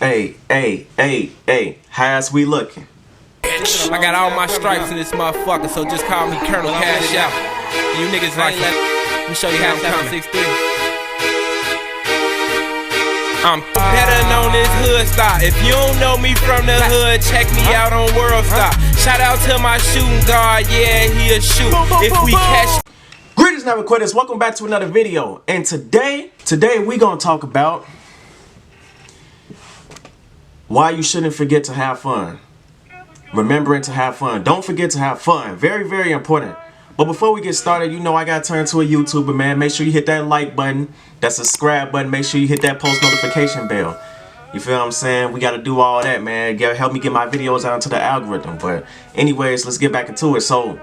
Hey, how's we looking? I got all my stripes in this motherfucker, so just call me Colonel Cash Out. You niggas ain't let me show you how I'm coming. I'm better known as Hood Star. If you don't know me from the hood, check me out on World Star. Shout out to my shooting guard, yeah, he'll shoot. If we catch. Greetings, never quitters. Welcome back to another video. And today we gonna talk about why you shouldn't forget to have fun. Remembering to have fun. Don't forget to have fun. Very, very important. But before we get started, you know I gotta turn to a YouTuber, man. Make sure you hit that like button, that subscribe button. Make sure you hit that post notification bell. You feel what I'm saying? We gotta do all that, man. Help me get my videos out into the algorithm. But anyways, let's get back into it. So,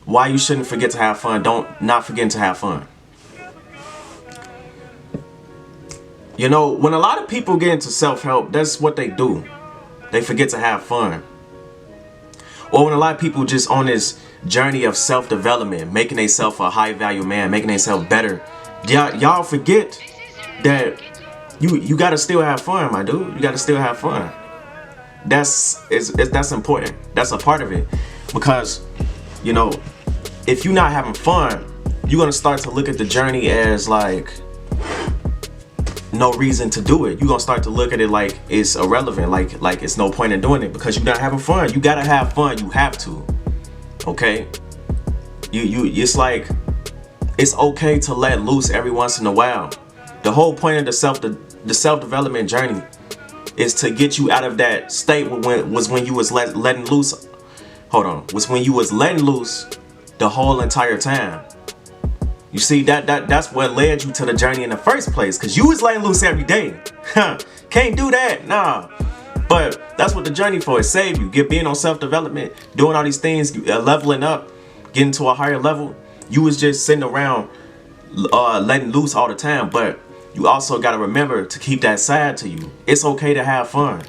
why you shouldn't forget to have fun. Not forgetting to have fun. You know, when a lot of people get into self-help, that's what they do. They forget to have fun. Or when a lot of people just on this journey of self-development, making themselves a high-value man, making themselves better, y'all forget that you gotta still have fun, my dude. You gotta still have fun. That's important. That's a part of it. Because, you know, if you're not having fun, you're gonna start to look at the journey as like no reason to do it. You're gonna start to look at it like it's irrelevant, like it's no point in doing it because you're not having fun. You gotta have fun. You have to. Okay? It's like it's okay to let loose every once in a while. The whole point of the self-development journey is to get you out of that state when you was letting loose. Was when you was letting loose the whole entire time. You see, that's what led you to the journey in the first place, because you was letting loose every day. Can't do that, nah. But that's what the journey for. It saved you. Being on self-development, doing all these things, leveling up, getting to a higher level. You was just sitting around letting loose all the time. But you also got to remember to keep that side to you. It's okay to have fun.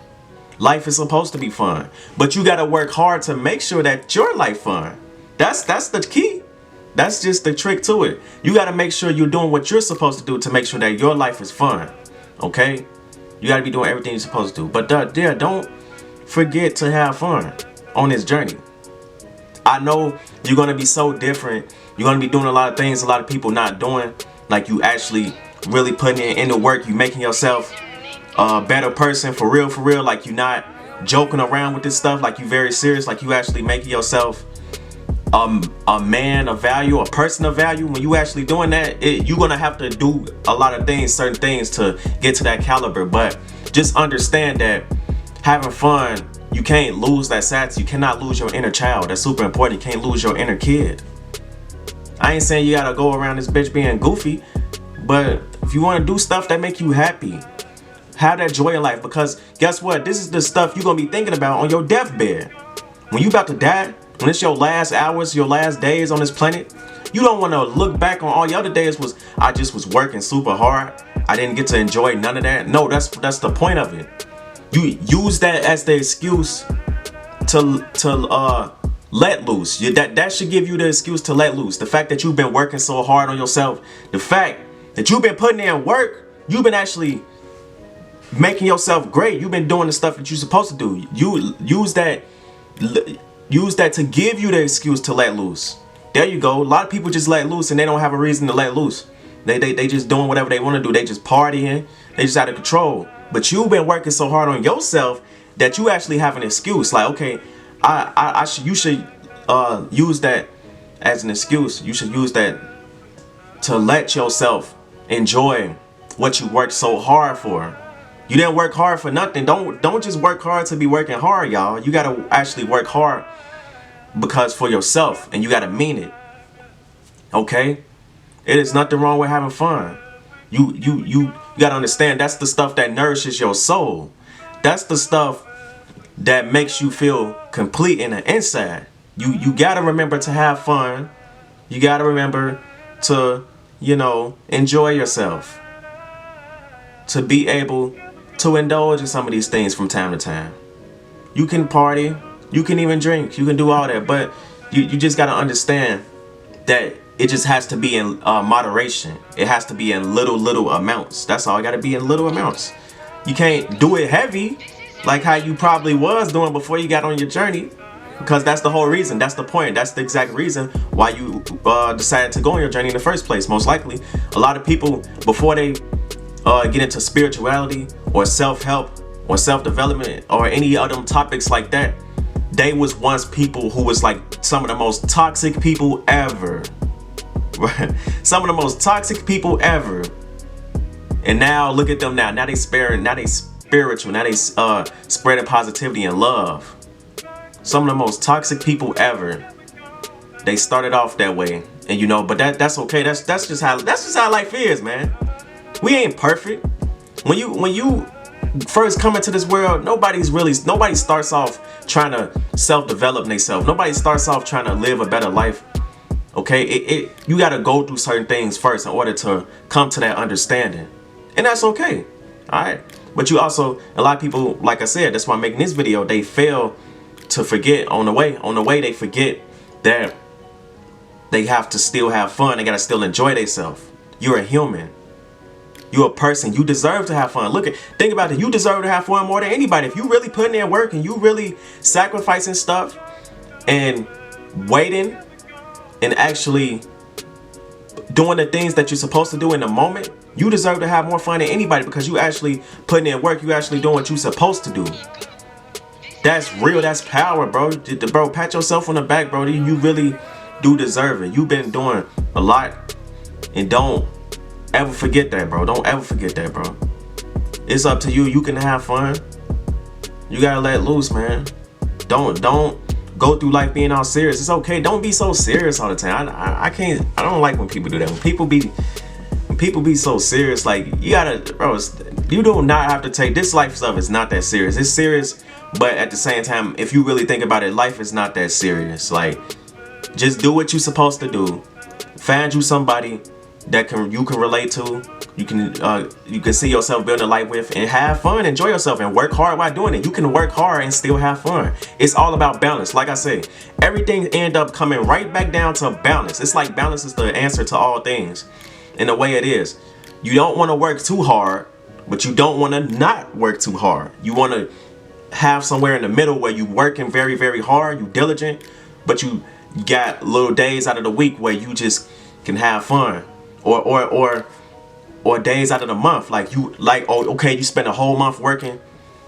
Life is supposed to be fun. But you got to work hard to make sure that your life fun. That's the key. That's just the trick to it. You got to make sure you're doing what you're supposed to do to make sure that your life is fun. Okay? You got to be doing everything you're supposed to do. But don't forget to have fun on this journey. I know you're going to be so different. You're going to be doing a lot of things a lot of people not doing. Like you actually really putting in the work. You making yourself a better person for real. Like you're not joking around with this stuff. Like you very serious. Like you actually making yourself a man of value, a person of value. When you actually doing that, you're gonna have to do a lot of things, certain things to get to that caliber. But just understand that having fun, you can't lose that side. You cannot lose your inner child. That's super important. You can't lose your inner kid. I ain't saying you gotta go around this bitch being goofy, but if you want to do stuff that make you happy, have that joy in life. Because guess what? This is the stuff you're gonna be thinking about on your deathbed. When you about to die, when it's your last hours, your last days on this planet, you don't want to look back on all your other days I just was working super hard. I didn't get to enjoy none of that. No, that's the point of it. You use that as the excuse to let loose. That should give you the excuse to let loose. The fact that you've been working so hard on yourself, the fact that you've been putting in work, you've been actually making yourself great. You've been doing the stuff that you're supposed to do. You use that to give you the excuse to let loose. There you go. A lot of people just let loose and they don't have a reason to let loose. They just doing whatever they want to do. They just partying. They just out of control. But you've been working so hard on yourself that you actually have an excuse. Like, okay, you should use that as an excuse. You should use that to let yourself enjoy what you worked so hard for. You didn't work hard for nothing. Don't just work hard to be working hard, y'all. You gotta actually work hard because for yourself, and you gotta mean it. Okay? It is nothing wrong with having fun. You gotta understand that's the stuff that nourishes your soul. That's the stuff that makes you feel complete in the inside. You gotta remember to have fun. You gotta remember to, enjoy yourself. To be able to indulge in some of these things from time to time. You can party, you can even drink, you can do all that, but you just gotta understand that it just has to be in moderation. It has to be in little amounts. That's all. It gotta be in little amounts. You can't do it heavy like how you probably was doing before you got on your journey, because that's the whole reason. That's the point. That's the exact reason why you decided to go on your journey in the first place. Most likely, a lot of people, before they get into spirituality or self-help or self-development or any other topics like that, they was once people who was like some of the most toxic people ever. Some of the most toxic people ever. And now look at them now. Now they spiritual. Now they spreading positivity and love. Some of the most toxic people ever. They started off that way, and you know, but that's okay. That's just how life is, man. We ain't perfect. When you first come into this world, nobody starts off trying to self-develop themselves. Nobody starts off trying to live a better life. Okay, you got to go through certain things first in order to come to that understanding, and that's okay. All right, but you also, a lot of people, like I said, that's why I'm making this video. They fail to forget on the way. They forget that they have to still have fun. They gotta still enjoy themselves. You're a human. You're a person. You deserve to have fun. Think about it. You deserve to have fun more than anybody. If you really putting in work and you really sacrificing stuff and waiting and actually doing the things that you're supposed to do in the moment, you deserve to have more fun than anybody, because you actually putting in work. You actually doing what you're supposed to do. That's real. That's power, bro. Bro, pat yourself on the back, bro. You really do deserve it. You've been doing a lot, and don't ever forget that, bro. Don't ever forget that, bro. It's up to you. You can have fun. You gotta let loose, man. Don't go through life being all serious. It's okay. Don't be so serious all the time. I don't like when people do that. When people be so serious, like, you gotta, bro. You do not have to take this life stuff. Is not that serious. It's serious. But at the same time, if you really think about it, life is not that serious. Like, just do what you're supposed to do. Find you somebody that you can relate to. You can see yourself building a life with, and have fun, enjoy yourself, and work hard while doing it. You can work hard and still have fun. It's all about balance. Like I say, everything end up coming right back down to balance. It's like balance is the answer to all things. And the way it is, you don't want to work too hard, but you don't want to not work too hard. You want to have somewhere in the middle where you working very, very hard, you diligent, but you got little days out of the week where you just can have fun, or days out of the month, you spend a whole month working,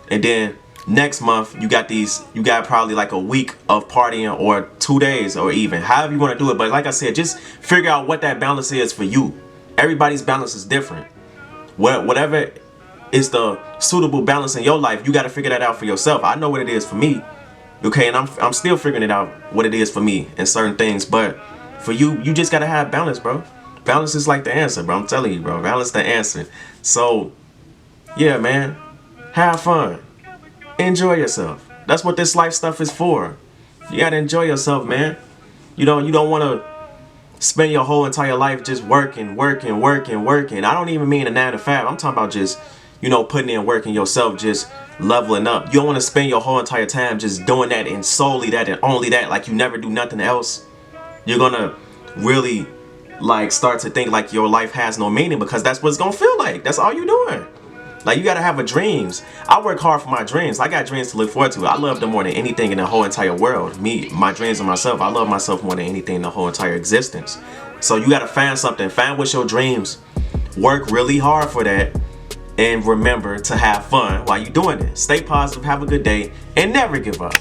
and then next month you got probably like a week of partying, or 2 days, or even however you want to do it. But like I said, just figure out what that balance is for you. Everybody's balance is different. Whatever is the suitable balance in your life, you got to figure that out for yourself. I know what it is for me, okay, and I'm still figuring it out what it is for me in certain things. But for you, you just got to have balance, bro. Balance is like the answer, bro. I'm telling you, bro. Balance the answer. So yeah, man, have fun, enjoy yourself. That's what this life stuff is for. You got to enjoy yourself, man. You don't want to spend your whole entire life just working. I don't even mean a 9 to 5. I'm talking about just, putting in work in yourself, just leveling up. You don't want to spend your whole entire time just doing that and solely that and only that, like you never do nothing else. You're gonna really start to think like your life has no meaning, because that's what it's gonna feel like. That's all you're doing. Like, you gotta have dreams. I work hard for my dreams. I got dreams to look forward to. I love them more than anything in the whole entire world. My dreams of myself. I love myself more than anything in the whole entire existence. So you gotta find something. Find what's your dreams. Work really hard for that. And remember to have fun while you're doing it. Stay positive, have a good day, and never give up.